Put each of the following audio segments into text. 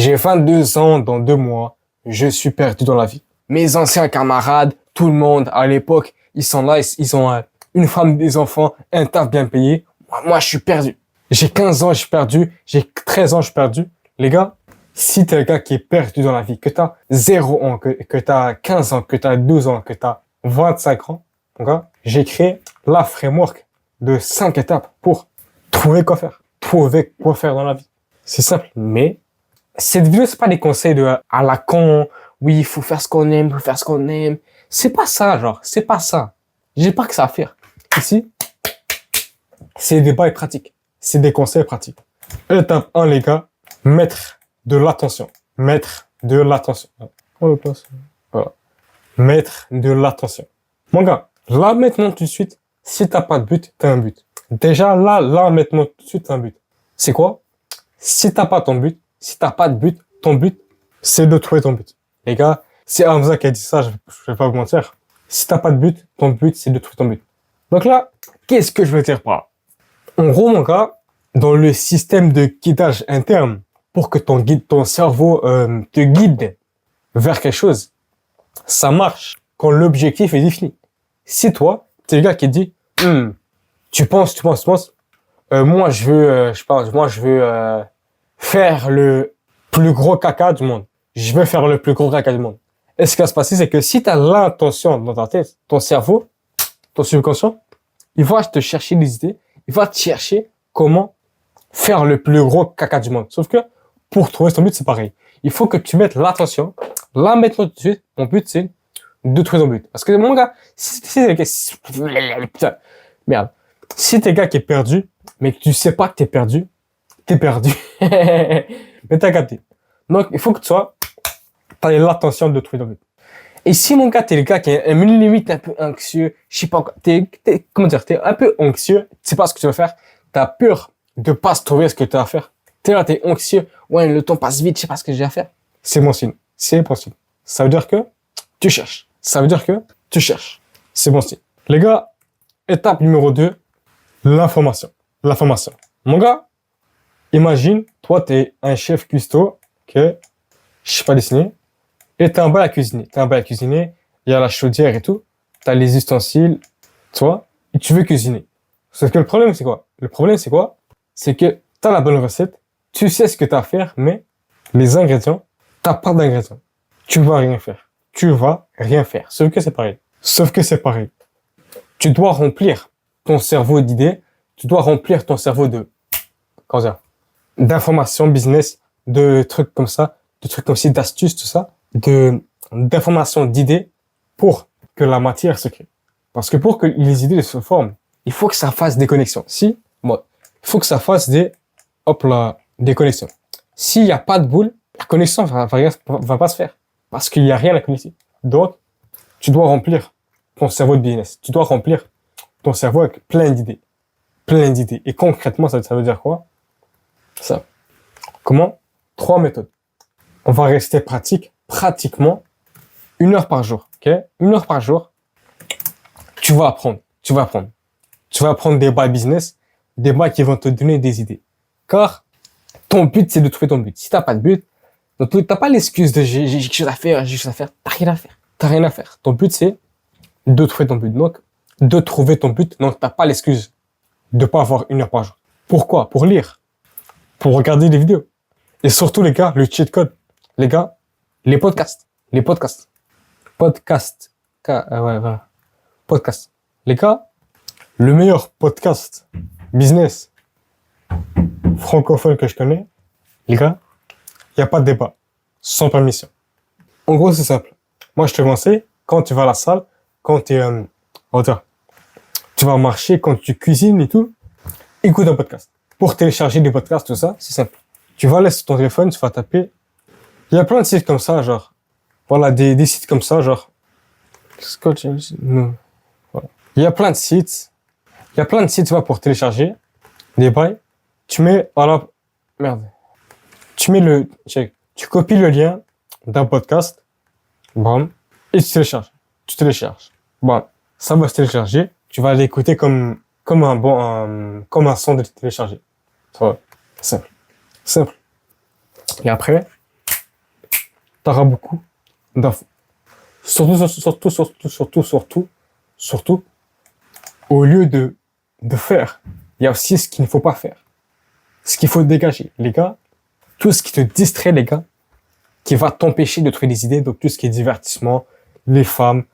J'ai 22 ans dans 2 mois. Je suis perdu dans la vie. Mes anciens camarades, tout le monde, à l'époque, ils sont là, ils ont une femme, des enfants, un taf bien payé. Moi, je suis perdu. J'ai 15 ans, je suis perdu. J'ai 13 ans, je suis perdu. Les gars, si t'es un gars qui est perdu dans la vie, que t'as 0 ans, que t'as 15 ans, que t'as 12 ans, que t'as 25 ans, mon gars, j'ai créé la framework de 5 étapes pour trouver quoi faire. Trouver quoi faire dans la vie. C'est simple, mais cette vidéo, c'est pas des conseils à la con. Oui, il faut faire ce qu'on aime, il faut faire ce qu'on aime. C'est pas ça, genre. C'est pas ça. J'ai pas que ça à faire. Ici, c'est des bails pratiques. C'est des conseils pratiques. Étape 1, les gars, mettre de l'attention. Mettre de l'attention. Voilà. Mettre de l'attention. Mon gars, là, maintenant, tout de suite, si t'as pas de but, t'as un but. Déjà, là, maintenant, tout de suite, t'as un but. C'est quoi? Si t'as pas ton but, si t'as pas de but, ton but, c'est de trouver ton but. Les gars, c'est Hamza qui a dit ça, je vais pas vous mentir. Si t'as pas de but, ton but, c'est de trouver ton but. Donc là, qu'est-ce que je veux dire par là? En gros, mon gars, dans le système de guidage interne, pour que ton cerveau te guide vers quelque chose, ça marche quand l'objectif est défini. Si toi, t'es le gars qui dit, tu penses, moi je veux faire le plus gros caca du monde. Je veux faire le plus gros caca du monde. Et ce qui va se passer, c'est que si tu as l'intention dans ta tête, ton cerveau, ton subconscient, il va te chercher des idées, il va te chercher comment faire le plus gros caca du monde. Sauf que pour trouver ton but, c'est pareil. Il faut que tu mettes l'attention. Là, maintenant, tout de suite, mon but, c'est de trouver ton but. Parce que mon gars, si t'es gars qui est perdu, mais que tu sais pas que t'es perdu. Mais t'as capté. Donc, il faut que t'as l'attention de trouver ton but. Et si, mon gars, t'es le gars qui est une limite un peu anxieux, je sais pas quoi, t'es un peu anxieux, tu sais pas ce que tu vas faire, t'as peur de pas se trouver ce que tu as à faire. T'es là, t'es anxieux, ouais, le temps passe vite, je sais pas ce que j'ai à faire. C'est mon signe. C'est bon signe. Ça veut dire que tu cherches. C'est bon signe. Les gars, étape numéro 2, l'information. Mon gars, imagine, toi, t'es un chef cuistot, je sais pas dessiner, et t'as un bail à cuisiner. Il y a la chaudière et tout, t'as les ustensiles, et tu veux cuisiner. Sauf que le problème, c'est quoi? C'est que t'as la bonne recette, tu sais ce que t'as à faire, mais les ingrédients, t'as pas d'ingrédients. Tu vas rien faire. Sauf que c'est pareil. Tu dois remplir ton cerveau d'idées, tu dois remplir ton cerveau d'informations business, de trucs comme ça, d'astuces, tout ça, d'informations, d'idées pour que la matière se crée. Parce que pour que les idées se forment, il faut que ça fasse des connexions. Il faut que ça fasse des connexions. S'il n'y a pas de boule, la connexion va pas se faire. Parce qu'il n'y a rien à connecter. Donc, tu dois remplir ton cerveau de business. Tu dois remplir ton cerveau avec plein d'idées. Et concrètement, ça veut dire quoi? Ça. Comment? 3 méthodes. On va rester pratiquement 1 heure par jour. Ok? 1 heure par jour. Tu vas apprendre. Tu vas apprendre des bails business, des bails qui vont te donner des idées. Car ton but, c'est de trouver ton but. Si t'as pas de but, donc t'as pas l'excuse de j'ai quelque chose à faire, T'as rien à faire. Ton but, c'est de trouver ton but. Donc, t'as pas l'excuse de pas avoir 1 heure par jour. Pourquoi? Pour lire. Pour regarder des vidéos. Et surtout, les gars, le cheat code. Les gars, les podcasts. Podcast. Les gars, le meilleur podcast business francophone que je connais, les gars, il n'y a pas de débat. Sans permission. En gros, c'est simple. Moi, je te conseille, quand tu vas à la salle, quand tu vas marcher, quand tu cuisines et tout, écoute un podcast. Pour télécharger des podcasts, tout ça, c'est simple. Tu vas laisser ton téléphone, tu vas taper. Il y a plein de sites comme ça, genre. Voilà, des sites comme ça, genre. Voilà. Il y a plein de sites, tu vois, pour télécharger des bails. Tu mets, tu copies le lien d'un podcast, bam, et tu télécharges. Bon, ça va se télécharger, tu vas l'écouter comme un son de télécharger. Simple. Et après, auras beaucoup d'infos. Surtout, au lieu de faire, il y a aussi ce qu'il ne faut pas faire. Ce qu'il faut dégager. Les gars, tout ce qui te distrait, les gars, qui va t'empêcher de trouver des idées, donc tout ce qui est divertissement, les femmes,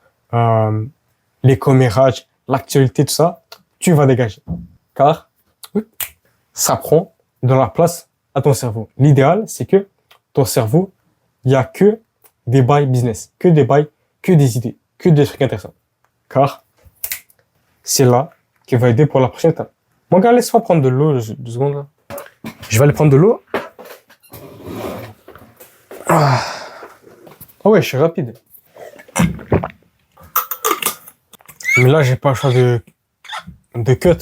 les commérages, l'actualité, tout ça, tu vas dégager. Car ça prend de la place à ton cerveau. L'idéal, c'est que ton cerveau, il n'y a que des bails business, que des idées, que des trucs intéressants. Car c'est là qui va aider pour la prochaine étape. Mon gars, laisse-moi prendre de l'eau 2 secondes. Là. Je vais aller prendre de l'eau. Ah ouais, je suis rapide. Mais là, j'ai pas le choix de cut.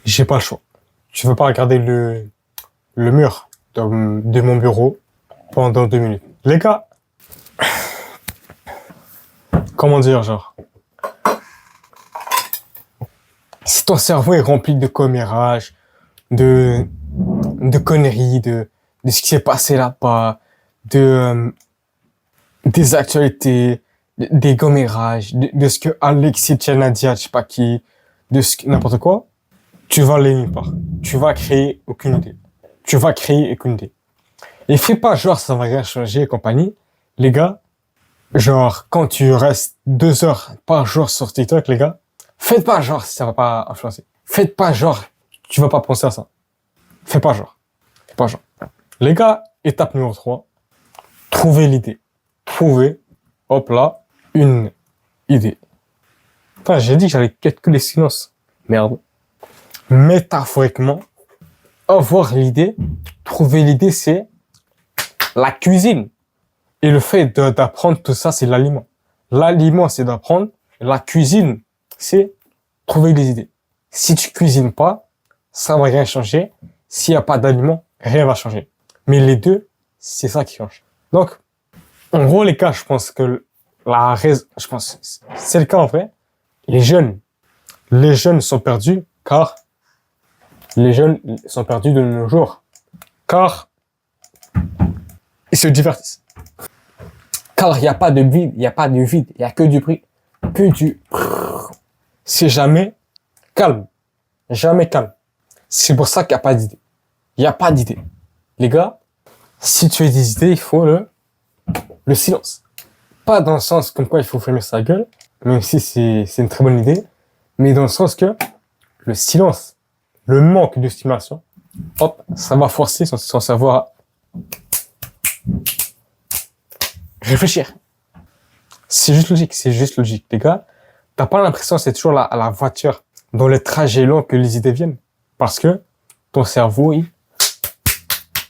J'ai pas le choix. Je veux pas regarder le mur de mon bureau pendant 2 minutes. Les gars, comment dire, genre, si ton cerveau est rempli de commérages, de conneries, de ce qui s'est passé là-bas, des actualités, des commérages, de ce que Alexis Tchanadiat, je sais pas qui, de ce que, n'importe quoi, tu vas aller nulle part. Tu vas créer aucune idée. Et fais pas genre ça va rien changer et compagnie. Les gars, genre quand tu restes 2 heures par jour sur TikTok, les gars, faites pas genre ça va pas influencer. Faites pas genre tu vas pas penser à ça. Fais pas genre. Les gars, étape numéro 3, trouvez l'idée. Hop là, une idée. Putain, j'ai dit que j'allais calculer les silences. Merde. Métaphoriquement, avoir l'idée, trouver l'idée, c'est la cuisine. Et le fait d'apprendre tout ça, c'est l'aliment. L'aliment, c'est d'apprendre. La cuisine, c'est trouver des idées. Si tu cuisines pas, ça va rien changer. S'il n'y a pas d'aliment, rien va changer. Mais les deux, c'est ça qui change. Donc, en gros, les gars, je pense que c'est le cas en vrai. Les jeunes sont perdus car les jeunes sont perdus de nos jours. Car ils se divertissent. Car il n'y a pas de vide, il n'y a que du bruit. C'est jamais calme. C'est pour ça qu'il n'y a pas d'idée. Il n'y a pas d'idée. Les gars, si tu as des idées, il faut le silence. Pas dans le sens comme quoi il faut fermer sa gueule, même si c'est une très bonne idée, mais dans le sens que le silence, le manque de stimulation, hop, ça va forcer son cerveau à réfléchir. C'est juste logique. Les gars, t'as pas l'impression que c'est toujours à la voiture, dans les trajets longs que les idées viennent. Parce que ton cerveau, il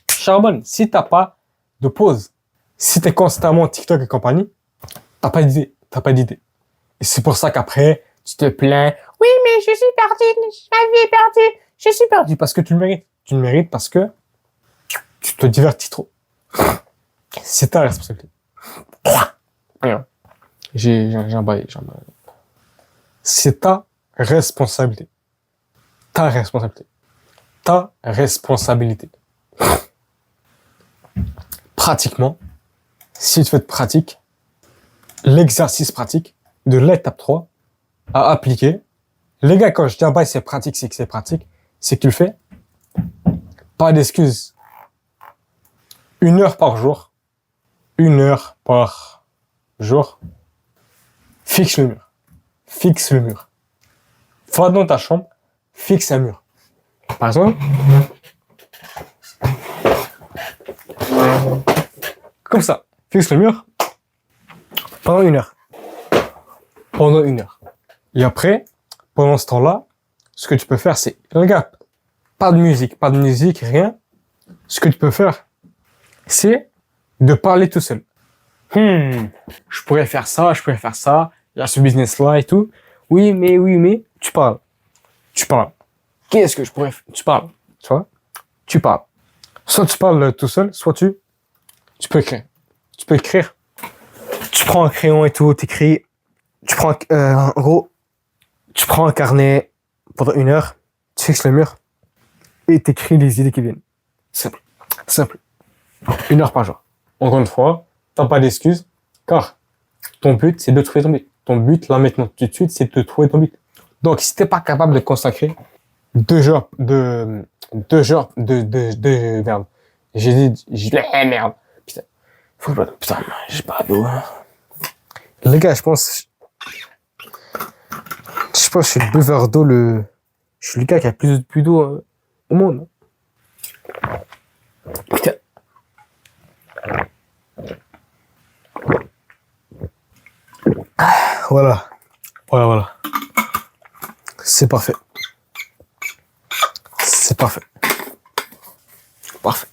charbonne. Si t'as pas de pause, si t'es constamment TikTok et compagnie, t'as pas d'idée. Et c'est pour ça qu'après, tu te plains. Oui, mais je suis perdu, ma vie est perdue. Je suis perdu parce que tu le mérites. Tu le mérites parce que tu te divertis trop. C'est ta responsabilité. J'ai un bail. C'est ta responsabilité. Pratiquement, si tu fais de pratique, l'exercice pratique de l'étape 3 à appliquer. Les gars, quand je dis un bail, c'est pratique, c'est que tu le fais. Pas d'excuses. 1 heure par jour. Fixe le mur. Va dans ta chambre, fixe un mur. Par exemple, comme ça, fixe le mur pendant 1 heure. Et après, pendant ce temps-là, ce que tu peux faire, c'est, les gars, pas de musique, rien. Ce que tu peux faire, c'est de parler tout seul. Je pourrais faire ça, il y a ce business-là et tout. Oui, mais, tu parles. Qu'est-ce que je pourrais faire? Tu parles, tu vois? Tu parles. Soit tu parles tout seul, soit tu peux écrire. Tu prends un crayon et tout, t'écris. Tu prends, en gros, tu prends un carnet pendant 1 heure, tu fixes le mur et t'écris les idées qui viennent. Simple. Simple. 1 heure par jour. Encore une fois, t'as pas d'excuses, car ton but, c'est de trouver ton but. Ton but, là, maintenant, tout de suite, c'est de trouver ton but. Donc, si t'es pas capable de consacrer 2 heures, merde. Merde. Putain. Putain, j'ai pas d'eau. Les gars, je pense que je suis le buveur d'eau, je suis le gars qui a plus d'eau au monde. Putain. Voilà. C'est parfait. Parfait.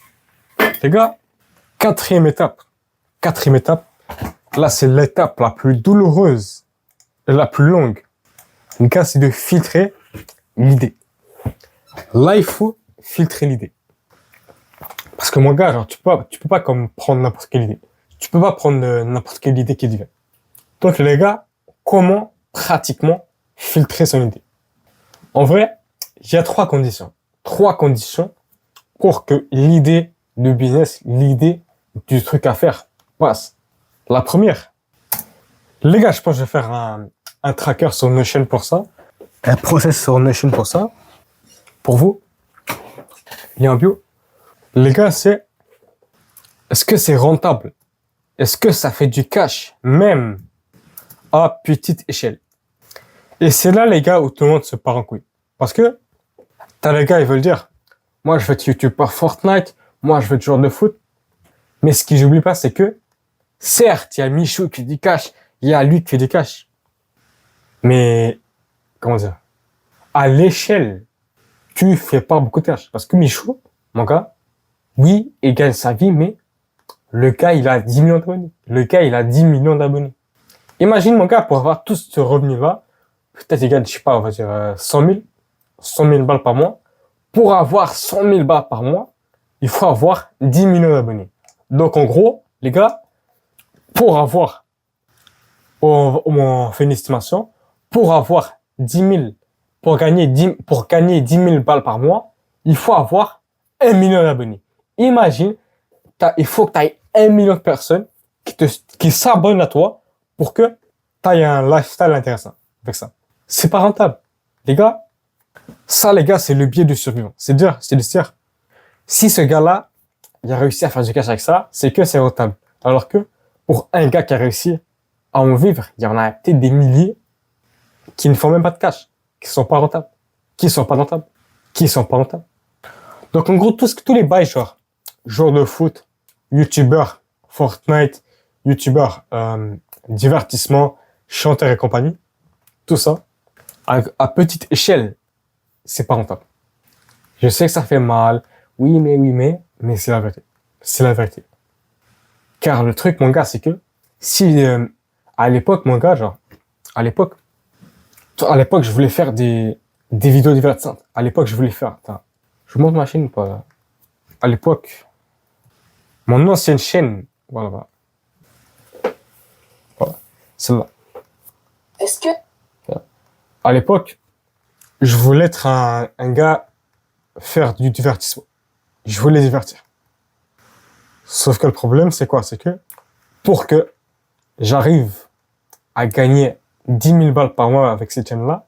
Les gars, quatrième étape. Là, c'est l'étape la plus douloureuse et la plus longue. Les gars, c'est de filtrer l'idée. Là, il faut filtrer l'idée. Parce que mon gars, genre, tu peux pas comme prendre n'importe quelle idée. Tu peux pas prendre n'importe quelle idée qui te vient. Donc, les gars, comment pratiquement filtrer son idée? En vrai, il y a 3 conditions. 3 conditions pour que l'idée de business, l'idée du truc à faire passe. La première, les gars, je pense que je vais faire un tracker sur Notion pour ça, un process sur Notion pour ça, pour vous. Lien en bio. Les gars, est-ce que c'est rentable? Est-ce que ça fait du cash, même à petite échelle? Et c'est là, les gars, où tout le monde se part en couille. Parce que, t'as les gars, ils veulent dire, moi, je veux être YouTuber Fortnite, moi, je veux être joueur de foot. Mais ce que j'oublie pas, c'est que, certes, il y a Michou qui fait du cash, il y a lui qui fait du cash. Mais, comment dire? À l'échelle, tu fais pas beaucoup de cash. Parce que Michou, mon gars, oui, il gagne sa vie, mais le gars, il a 10 millions d'abonnés. Le gars, il a 10 millions d'abonnés. Imagine, mon gars, pour avoir tout ce revenu-là, peut-être il gagne, je sais pas, on va dire 100 000 balles par mois. Pour avoir 100 000 balles par mois, il faut avoir 10 millions d'abonnés. Donc, en gros, les gars, pour avoir, on fait une estimation, pour avoir 10 000, pour gagner 10 000 balles par mois, il faut avoir 1 million d'abonnés. Imagine, il faut que tu aies 1 million de personnes qui s'abonnent à toi pour que tu aies un lifestyle intéressant avec ça. C'est pas rentable. Les gars, ça, les gars, c'est le biais du survivant. C'est de dire, si ce gars-là, il a réussi à faire du cash avec ça, c'est que c'est rentable. Alors que, pour un gars qui a réussi à en vivre, il y en a peut-être des milliers qui ne font même pas de cash, qui sont pas rentables. Donc, en gros, tous les bails, genre, joueurs de foot, youtubeurs, Fortnite, youtubeurs, divertissement, chanteurs et compagnie, tout ça, à petite échelle, c'est pas rentable. Je sais que ça fait mal. Oui, mais c'est la vérité. C'est la vérité. Car le truc, mon gars, c'est que si, à l'époque, mon gars, genre, à l'époque, je voulais faire des vidéos divertissantes. À l'époque, je voulais faire, attends, je vous montre ma chaîne ou pas, là? À l'époque, mon ancienne chaîne, voilà. Celle-là. Est-ce que... À l'époque, je voulais être un gars, faire du divertissement. Je voulais divertir. Sauf que le problème, c'est quoi? C'est que, pour que j'arrive à gagner 10 000 balles par mois avec cette chaîne-là,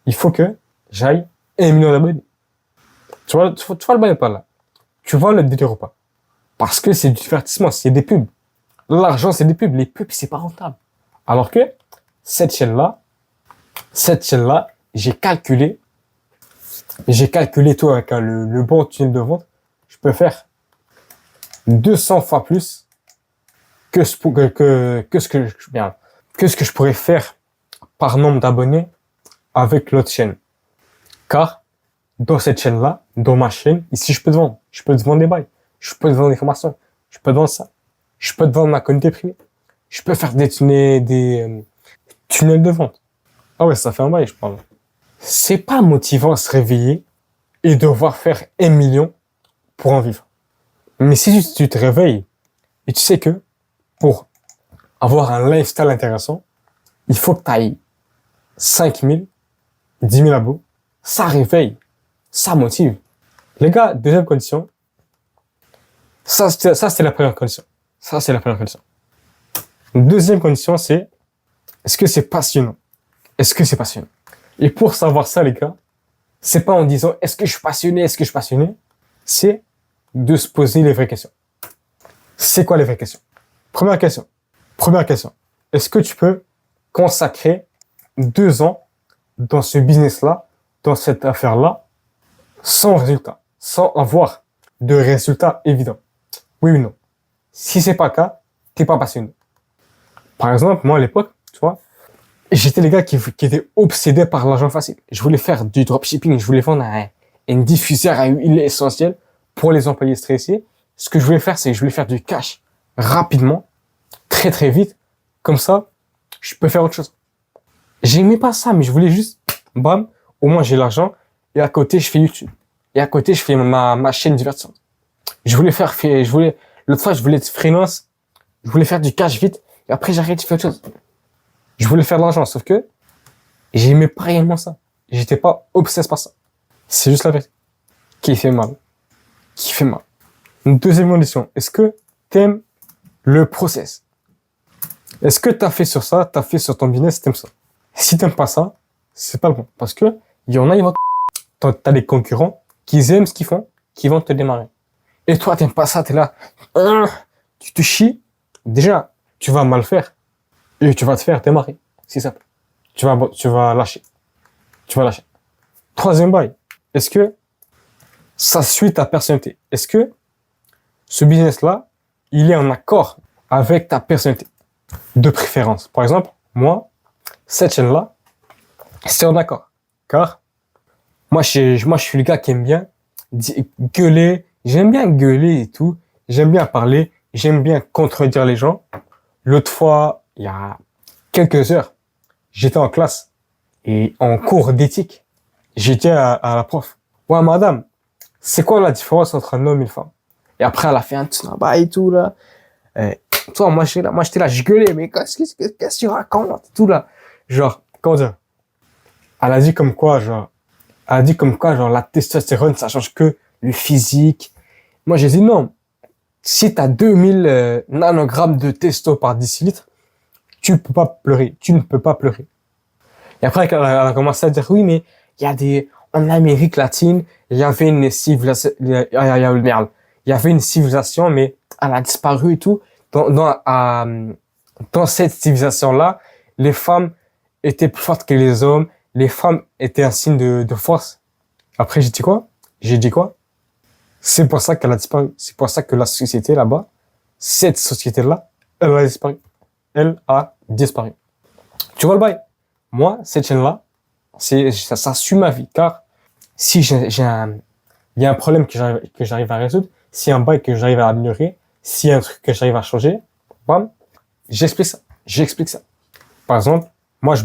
il faut que j'aille 1 million d'abonnés. Tu vois le bail pas là? Tu vois le délire ou pas? Parce que c'est du divertissement, c'est des pubs. L'argent, c'est des pubs. Les pubs, c'est pas rentable. Alors que, cette chaîne-là, j'ai calculé tout avec le bon tunnel de vente. Je peux faire 200 fois plus que ce que je pourrais faire par nombre d'abonnés avec l'autre chaîne. Car, dans cette chaîne-là, dans ma chaîne, ici, je peux te vendre. Je peux te vendre des bails. Je peux te vendre des formations. Je peux te vendre ça. Je peux te vendre ma communauté privée. Je peux faire des tunnels de vente. Ah ouais, ça fait un bail, je parle. C'est pas motivant à se réveiller et devoir faire 1 million pour en vivre. Mais si tu te réveilles et tu sais que pour avoir un lifestyle intéressant, il faut que tu ailles 5 000, 10 000 abos. Ça réveille, ça motive. Les gars, deuxième condition, C'est la première condition. Ça, c'est la première condition. Deuxième condition, c'est est-ce que c'est passionnant? Est-ce que c'est passionnant? Et pour savoir ça, les gars, c'est pas en disant est-ce que je suis passionné, est-ce que je suis passionné? C'est de se poser les vraies questions. C'est quoi les vraies questions? Première question. Première question. Est-ce que tu peux consacrer 2 ans dans ce business-là, dans cette affaire-là, sans résultat, sans avoir de résultat évident? Oui ou non? Si c'est pas le cas, t'es pas passionné. Par exemple, moi à l'époque, tu vois, j'étais les gars qui étaient obsédés par l'argent facile. Je voulais faire du dropshipping, je voulais vendre une diffuseur à huile essentielle pour les employés stressés. Ce que je voulais faire, c'est que je voulais faire du cash rapidement, très très vite. Comme ça, je peux faire autre chose. J'aimais pas ça, mais je voulais juste, bam, au moins j'ai l'argent. Et à côté, je fais YouTube. Et à côté, je fais ma chaîne divertissante. L'autre fois, je voulais être freelance. Je voulais faire du cash vite. Et après, j'arrête, je fais autre chose. Je voulais faire de l'argent, sauf que j'aimais pas réellement ça. J'étais pas obsédé par ça. C'est juste la vérité. Qui fait mal. Qui fait mal. Une deuxième condition. Est-ce que t'aimes le process? Est-ce que t'as fait sur ça, t'as fait sur ton business, t'aimes ça? Si t'aimes pas ça, c'est pas le bon. Parce que, il y en a, t'as des concurrents qui aiment ce qu'ils font, qui vont te démarrer. Et toi, t'aimes pas ça, t'es là, tu te chies. Déjà, tu vas mal faire. Et tu vas te faire démarrer. C'est ça. Tu vas lâcher. Tu vas lâcher. Troisième bail. Est-ce que ça suit ta personnalité? Est-ce que ce business-là, il est en accord avec ta personnalité? De préférence. Par exemple, moi, cette chaîne-là, c'est en accord. Car, moi, je suis le gars qui aime bien gueuler. J'aime bien gueuler et tout. J'aime bien parler. J'aime bien contredire les gens. L'autre fois, il y a quelques heures, j'étais en classe et en cours d'éthique, j'ai dit à la prof, ouais, madame, c'est quoi la différence entre un homme et une femme? Et après, elle a fait un tsnaba et tout, là. Toi, moi, j'étais là, je gueulais, mais qu'est-ce que tu racontes? Tout là. Genre, comment dire? Elle a dit comme quoi, genre, la testostérone, ça change que le physique. Moi, j'ai dit non. Si t'as 2000 nanogrammes de testo par décilitre, tu ne peux pas pleurer. Tu ne peux pas pleurer. Et après, elle a commencé à dire, oui, mais il y a en Amérique latine, il y avait une civilisation, il y avait une civilisation, mais elle a disparu et tout. Dans cette civilisation-là, les femmes étaient plus fortes que les hommes. Les femmes étaient un signe de force. Après, j'ai dit quoi? C'est pour ça qu'elle a disparu. C'est pour ça que la société là-bas, cette société-là, elle a disparu. Elle a disparu. Tu vois le bail? Moi, cette chaîne-là, ça suit ma vie. Car si il y a un problème que j'arrive à résoudre, s'il y a un bail que j'arrive à améliorer, s'il y a un truc que j'arrive à changer, bam, j'explique ça. Par exemple, moi,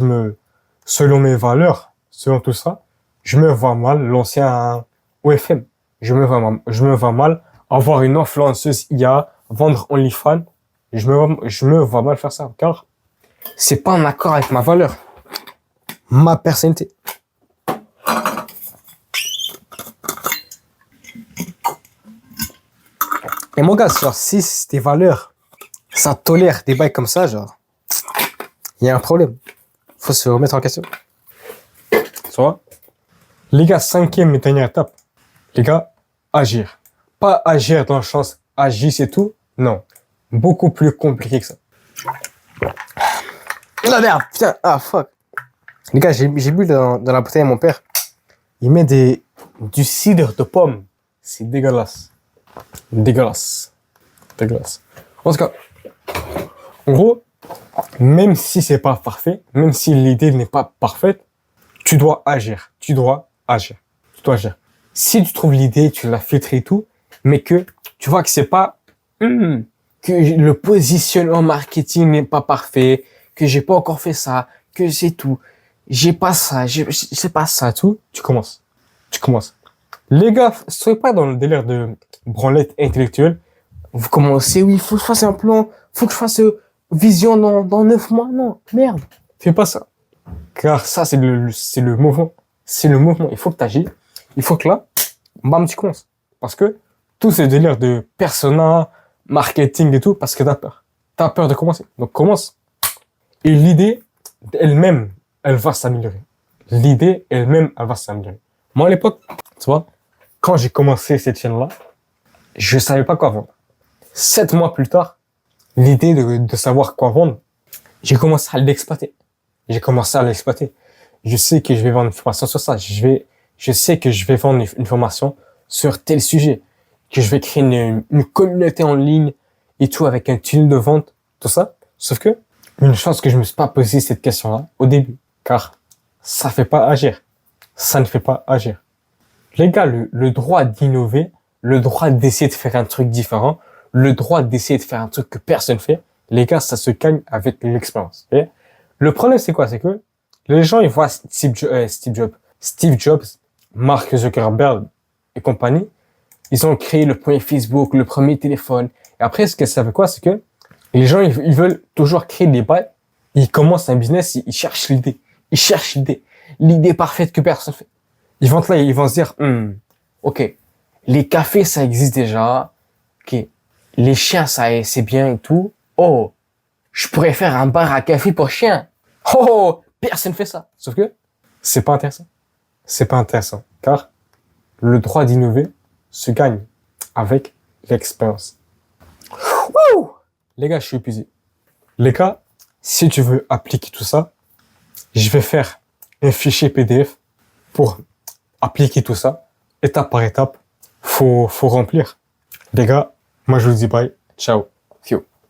selon mes valeurs, selon tout ça, je me vois mal lancer un OFM. Je me vois mal avoir une influenceuse IA, vendre OnlyFans. Je me vois mal faire ça, car c'est pas en accord avec ma valeur, ma personnalité. Et mon gars, genre, si tes valeurs, ça tolère des bails comme ça, genre, il y a un problème. Faut se remettre en question. Tu vois? Les gars, 5e et dernière étape. Les gars, agir. Pas agir dans le sens, agir c'est tout. Non. Beaucoup plus compliqué que ça. La merde, putain, ah fuck. Les gars, j'ai bu dans la bouteille à mon père. Il met du cidre de pomme. C'est dégueulasse. Dégueulasse. En tout cas, en gros, même si c'est pas parfait, même si l'idée n'est pas parfaite, tu dois agir. Si tu trouves l'idée, tu l'as filtrée et tout, mais que tu vois que c'est pas, que le positionnement marketing n'est pas parfait, que j'ai pas encore fait ça, que c'est tout, j'ai pas ça, c'est pas ça, tout, tu commences. Les gars, soyez pas dans le délire de branlette intellectuelle. Vous commencez, oui, faut que je fasse un plan, faut que je fasse vision dans 9 mois, non, merde, fais pas ça. Car ça, c'est le mouvement. Il faut que tu agis. Il faut que là, bam, tu commences. Parce que Tout ce délire de persona, marketing et tout, parce que t'as peur. T'as peur de commencer. Donc commence. Et l'idée elle-même, elle va s'améliorer. L'idée elle-même, elle va s'améliorer. Moi, à l'époque, tu vois, quand j'ai commencé cette chaîne-là, je savais pas quoi vendre. 7 mois plus tard, l'idée de savoir quoi vendre, j'ai commencé à l'exploiter. Je sais que je vais vendre une formation sur ça. Je sais que je vais vendre une formation sur tel sujet. Que je vais créer une communauté en ligne et tout avec un tunnel de vente, tout ça. Sauf que, une chance que je me suis pas posé cette question-là au début. Car ça fait pas agir. Ça ne fait pas agir. Les gars, le droit d'innover, le droit d'essayer de faire un truc différent, le droit d'essayer de faire un truc que personne fait, les gars, ça se gagne avec l'expérience. Okay? Le problème, c'est quoi? C'est que les gens, ils voient Steve Jobs, Mark Zuckerberg et compagnie, ils ont créé le premier Facebook, le premier téléphone. Et après, ce que ça veut quoi? C'est que les gens, ils veulent toujours créer des bails. Ils commencent un business, ils cherchent l'idée. L'idée parfaite que personne fait. Ils vont être là, ils vont se dire, ok, les cafés, ça existe déjà. Ok, les chiens, ça, c'est bien et tout. Oh, je pourrais faire un bar à café pour chiens. Oh, personne fait ça. Sauf que c'est pas intéressant. C'est pas intéressant. Car le droit d'innover se gagne avec l'expérience. Wouh! Les gars, je suis épuisé. Les gars, si tu veux appliquer tout ça, je vais faire un fichier PDF pour appliquer tout ça, étape par étape. Faut remplir. Les gars, moi je vous dis bye. Ciao.